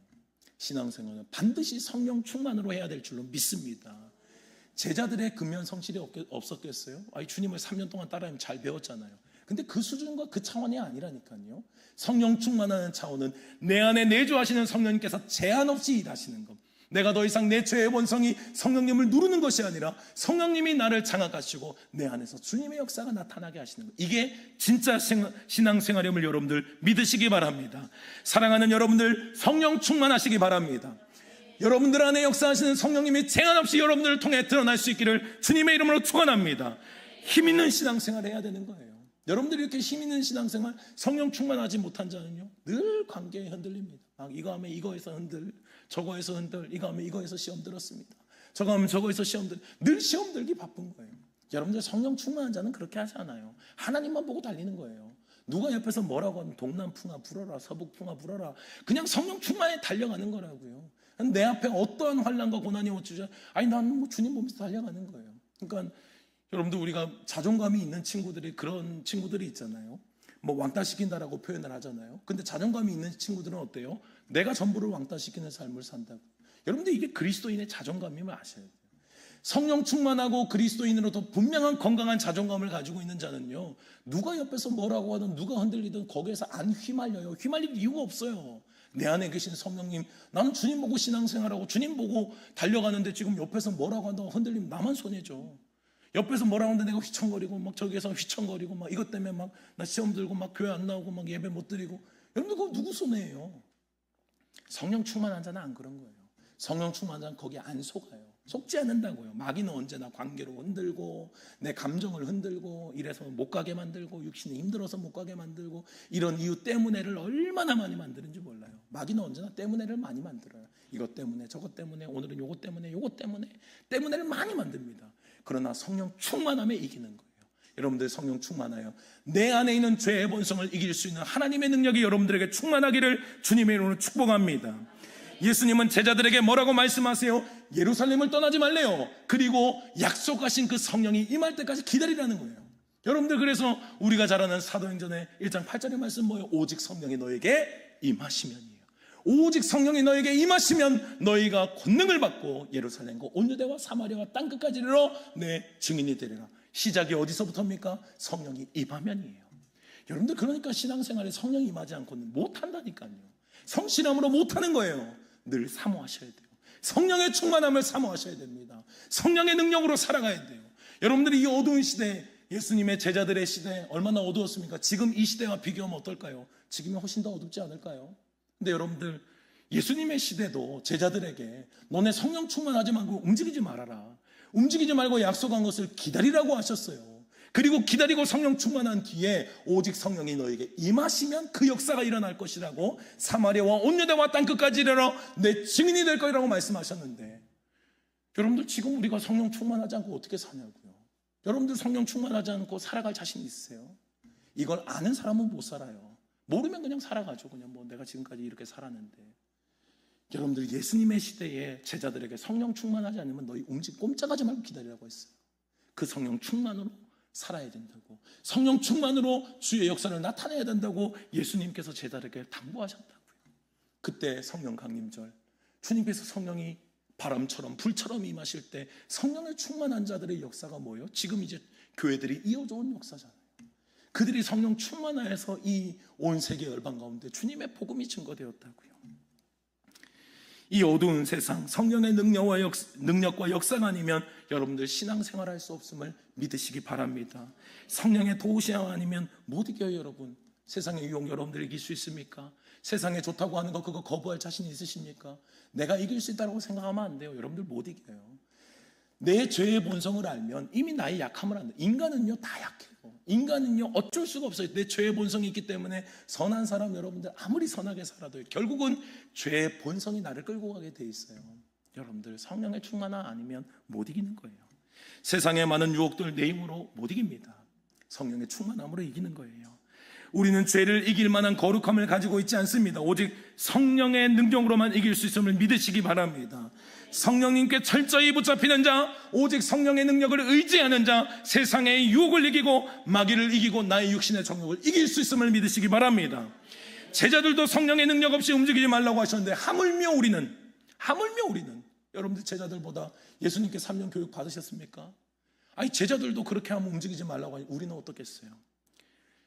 신앙생활은 반드시 성령 충만으로 해야 될 줄로 믿습니다. 제자들의 근면 성실이 없었겠어요? 주님을 3년 동안 따라하면 잘 배웠잖아요. 근데 그 수준과 그 차원이 아니라니까요. 성령 충만하는 차원은 내 안에 내주하시는 성령님께서 제한 없이 일하시는 것. 내가 더 이상 내 죄의 원성이 성령님을 누르는 것이 아니라 성령님이 나를 장악하시고 내 안에서 주님의 역사가 나타나게 하시는 것. 이게 진짜 신앙생활임을 여러분들 믿으시기 바랍니다. 사랑하는 여러분들, 성령 충만하시기 바랍니다. 여러분들 안에 역사하시는 성령님이 제한 없이 여러분들을 통해 드러날 수 있기를 주님의 이름으로 축원합니다. 힘 있는 신앙생활을 해야 되는 거예요. 여러분들이 이렇게 힘 있는 신앙생활, 성령 충만하지 못한 자는요, 늘 관계에 흔들립니다. 이거 하면 이거에서 흔들, 저거에서 흔들, 이거 하면 이거에서 시험 들었습니다. 저거 하면 저거에서 시험 들, 늘 시험 들기 바쁜 거예요. 여러분들 성령 충만한 자는 그렇게 하지 않아요. 하나님만 보고 달리는 거예요. 누가 옆에서 뭐라고 하면 동남풍아 불어라, 서북풍아 불어라, 그냥 성령 충만에 달려가는 거라고요. 내 앞에 어떠한 환난과 고난이 오지, 아니 나는 뭐 주님 보면서 달려가는 거예요. 그러니까 여러분들, 우리가 자존감이 있는 친구들이, 그런 친구들이 있잖아요. 뭐 왕따시킨다라고 표현을 하잖아요. 근데 자존감이 있는 친구들은 어때요? 내가 전부를 왕따시키는 삶을 산다고. 여러분들, 이게 그리스도인의 자존감임을 아셔야 돼요. 성령 충만하고 그리스도인으로도 분명한 건강한 자존감을 가지고 있는 자는요, 누가 옆에서 뭐라고 하든 누가 흔들리든 거기에서 안 휘말려요. 휘말릴 이유가 없어요. 내 안에 계신 성령님, 나는 주님 보고 신앙생활하고 주님 보고 달려가는데 지금 옆에서 뭐라고 한다고 흔들리면 나만 손해죠. 옆에서 뭐라고 하는데 내가 휘청거리고 막 저기에서 휘청거리고 막 이것 때문에 막 나 시험 들고 막 교회 안 나오고 막 예배 못 드리고, 여러분들 그거 누구 손해예요? 성령 충만한 자는 안 그런 거예요. 성령 충만한 자는 거기에 안 속아요. 속지 않는다고요. 마귀는 언제나 관계로 흔들고 내 감정을 흔들고 이래서 못 가게 만들고 육신이 힘들어서 못 가게 만들고 이런 이유 때문에를 얼마나 많이 만드는지 몰라요. 마귀는 언제나 때문에를 많이 만들어요. 이것 때문에 저것 때문에 오늘은 요것 때문에 요것 때문에 때문에를 많이 만듭니다. 그러나 성령 충만함에 이기는 거예요. 여러분들 성령 충만하여 내 안에 있는 죄의 본성을 이길 수 있는 하나님의 능력이 여러분들에게 충만하기를 주님의 이름으로 축복합니다. 예수님은 제자들에게 뭐라고 말씀하세요? 예루살렘을 떠나지 말래요. 그리고 약속하신 그 성령이 임할 때까지 기다리라는 거예요. 여러분들, 그래서 우리가 잘 아는 사도행전의 1장 8절의 말씀 뭐예요? 오직 성령이 너에게 임하시면이에요. 오직 성령이 너에게 임하시면 너희가 권능을 받고 예루살렘과 온 유대와 사마리아와 땅끝까지 이르러 내 증인이 되리라. 시작이 어디서부터입니까? 성령이 임하면이에요. 여러분들, 그러니까 신앙생활에 성령이 임하지 않고는 못한다니까요. 성실함으로 못하는 거예요. 늘 사모하셔야 돼요. 성령의 충만함을 사모하셔야 됩니다. 성령의 능력으로 살아가야 돼요. 여러분들이 이 어두운 시대, 예수님의 제자들의 시대 얼마나 어두웠습니까? 지금 이 시대와 비교하면 어떨까요? 지금이 훨씬 더 어둡지 않을까요? 근데 여러분들, 예수님의 시대도 제자들에게 너네 성령 충만하지 말고 움직이지 말아라. 움직이지 말고 약속한 것을 기다리라고 하셨어요. 그리고 기다리고 성령 충만한 뒤에 오직 성령이 너에게 임하시면 그 역사가 일어날 것이라고, 사마리아와 온 유대와 땅끝까지 이르러 내 증인이 될 거라고 말씀하셨는데, 여러분들 지금 우리가 성령 충만하지 않고 어떻게 사냐고요. 여러분들 성령 충만하지 않고 살아갈 자신 있으세요? 이걸 아는 사람은 못 살아요. 모르면 그냥 살아가죠. 그냥 뭐 내가 지금까지 이렇게 살았는데. 여러분들, 예수님의 시대에 제자들에게 성령 충만하지 않으면 너희 꼼짝하지 말고 기다리라고 했어요. 그 성령 충만으로 살아야 된다고, 성령 충만으로 주의 역사를 나타내야 된다고 예수님께서 제자들에게 당부하셨다고요. 그때 성령 강림절, 주님께서 성령이 바람처럼 불처럼 임하실 때 성령의 충만한 자들의 역사가 뭐예요? 지금 이제 교회들이 이어져 온 역사잖아요. 그들이 성령 충만하여서 이 온 세계 열방 가운데 주님의 복음이 증거되었다고요. 이 어두운 세상, 성령의 능력과 역사가 아니면 여러분들 신앙생활할 수 없음을 믿으시기 바랍니다. 성령의 도우시아 아니면 못 이겨요. 여러분, 세상의 유혹 여러분들 이길 수 있습니까? 세상에 좋다고 하는 거 그거 거부할 자신 있으십니까? 내가 이길 수 있다고 생각하면 안 돼요. 여러분들 못 이겨요. 내 죄의 본성을 알면 이미 나의 약함을 안다. 인간은요 다 약해요. 인간은요 어쩔 수가 없어요. 내 죄의 본성이 있기 때문에 선한 사람 여러분들 아무리 선하게 살아도 결국은 죄의 본성이 나를 끌고 가게 돼 있어요. 여러분들, 성령의 충만함 아니면 못 이기는 거예요. 세상의 많은 유혹들 내 힘으로 못 이깁니다. 성령의 충만함으로 이기는 거예요. 우리는 죄를 이길 만한 거룩함을 가지고 있지 않습니다. 오직 성령의 능력으로만 이길 수 있음을 믿으시기 바랍니다. 성령님께 철저히 붙잡히는 자, 오직 성령의 능력을 의지하는 자, 세상의 유혹을 이기고 마귀를 이기고 나의 육신의 정욕을 이길 수 있음을 믿으시기 바랍니다. 제자들도 성령의 능력 없이 움직이지 말라고 하셨는데 하물며 우리는 여러분들 제자들보다 예수님께 3년 교육 받으셨습니까? 아니, 제자들도 그렇게 하면 움직이지 말라고 하니 우리는 어떻겠어요?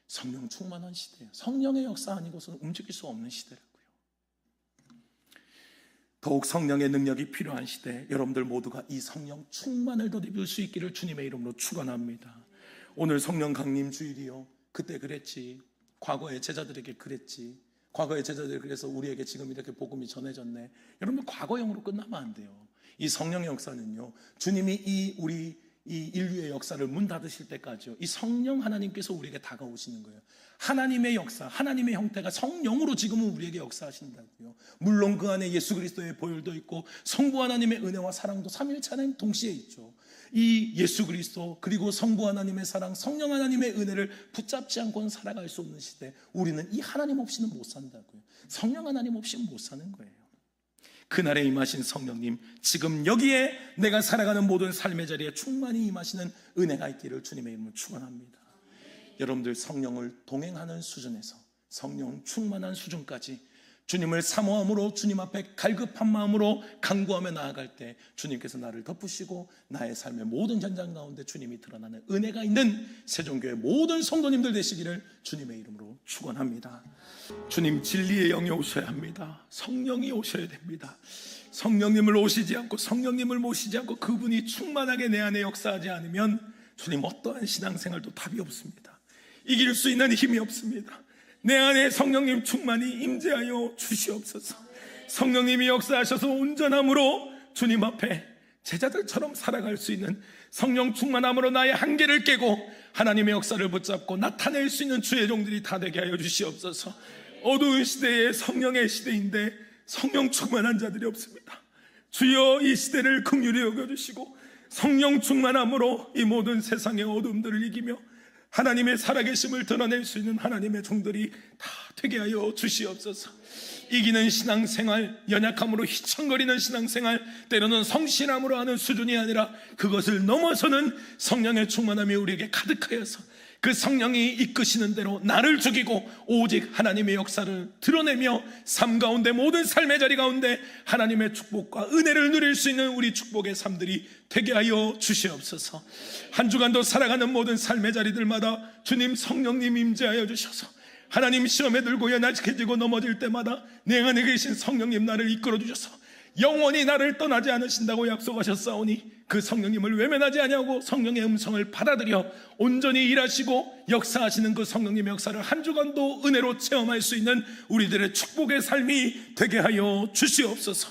성령 충만한 시대예요. 성령의 역사 아니고서는 움직일 수 없는 시대라고요. 더욱 성령의 능력이 필요한 시대, 여러분들 모두가 이 성령 충만을 덧입을 수 있기를 주님의 이름으로 축원합니다. 오늘 성령 강림 주일이요, 그때 그랬지, 과거의 제자들에게 그랬지, 과거의 제자들이 그래서 우리에게 지금 이렇게 복음이 전해졌네. 여러분들 과거형으로 끝나면 안 돼요. 이 성령의 역사는요, 주님이 우리 인류의 역사를 문 닫으실 때까지요, 이 성령 하나님께서 우리에게 다가오시는 거예요. 하나님의 역사, 하나님의 형태가 성령으로 지금은 우리에게 역사하신다고요. 물론 그 안에 예수 그리스도의 보혈도 있고 성부 하나님의 은혜와 사랑도 삼일체 하나님 동시에 있죠. 이 예수 그리스도 그리고 성부 하나님의 사랑, 성령 하나님의 은혜를 붙잡지 않고는 살아갈 수 없는 시대, 우리는 이 하나님 없이는 못 산다고요. 성령 하나님 없이는 못 사는 거예요. 그날에 임하신 성령님, 지금 여기에 내가 살아가는 모든 삶의 자리에 충만히 임하시는 은혜가 있기를 주님의 이름으로 축원합니다. 여러분들 성령을 동행하는 수준에서 성령 충만한 수준까지 주님을 사모함으로 주님 앞에 갈급한 마음으로 간구하며 나아갈 때 주님께서 나를 덮으시고 나의 삶의 모든 현장 가운데 주님이 드러나는 은혜가 있는 세종교회 모든 성도님들 되시기를 주님의 이름으로 축원합니다. 주님 진리의 영이 오셔야 합니다. 성령이 오셔야 됩니다. 성령님을 오시지 않고 성령님을 모시지 않고 그분이 충만하게 내 안에 역사하지 않으면 주님 어떠한 신앙생활도 답이 없습니다. 이길 수 있는 힘이 없습니다. 내 안에 성령님 충만히 임재하여 주시옵소서. 성령님이 역사하셔서 온전함으로 주님 앞에 제자들처럼 살아갈 수 있는 성령 충만함으로 나의 한계를 깨고 하나님의 역사를 붙잡고 나타낼 수 있는 주의 종들이 다 되게 하여 주시옵소서. 어두운 시대에 성령의 시대인데 성령 충만한 자들이 없습니다. 주여 이 시대를 긍휼히 여겨주시고 성령 충만함으로 이 모든 세상의 어둠들을 이기며 하나님의 살아계심을 드러낼 수 있는 하나님의 종들이 다 되게 하여 주시옵소서. 이기는 신앙생활, 연약함으로 휘청거리는 신앙생활, 때로는 성실함으로 하는 수준이 아니라 그것을 넘어서는 성령의 충만함이 우리에게 가득하여서 그 성령이 이끄시는 대로 나를 죽이고 오직 하나님의 역사를 드러내며 삶 가운데 모든 삶의 자리 가운데 하나님의 축복과 은혜를 누릴 수 있는 우리 축복의 삶들이 되게 하여 주시옵소서. 한 주간도 살아가는 모든 삶의 자리들마다 주님 성령님 임재하여 주셔서 하나님 시험에 들고 연약해지고 넘어질 때마다 내 안에 계신 성령님 나를 이끌어 주셔서 영원히 나를 떠나지 않으신다고 약속하셨사오니 그 성령님을 외면하지 아니하고 성령의 음성을 받아들여 온전히 일하시고 역사하시는 그 성령님의 역사를 한 주간도 은혜로 체험할 수 있는 우리들의 축복의 삶이 되게 하여 주시옵소서.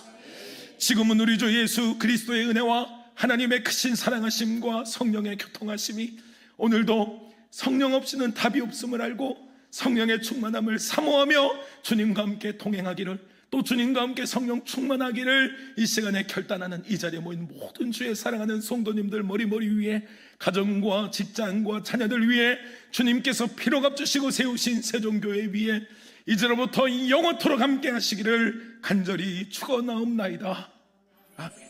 지금은 우리 주 예수 그리스도의 은혜와 하나님의 크신 사랑하심과 성령의 교통하심이 오늘도 성령 없이는 답이 없음을 알고 성령의 충만함을 사모하며 주님과 함께 동행하기를, 또 주님과 함께 성령 충만하기를 이 시간에 결단하는 이 자리에 모인 모든 주의 사랑하는 성도님들 머리 위에 가정과 직장과 자녀들 위에 주님께서 피로 갚주시고 세우신 세종교회 위에 이제로부터 영원토록 함께 하시기를 간절히 축원하옵나이다. 아멘.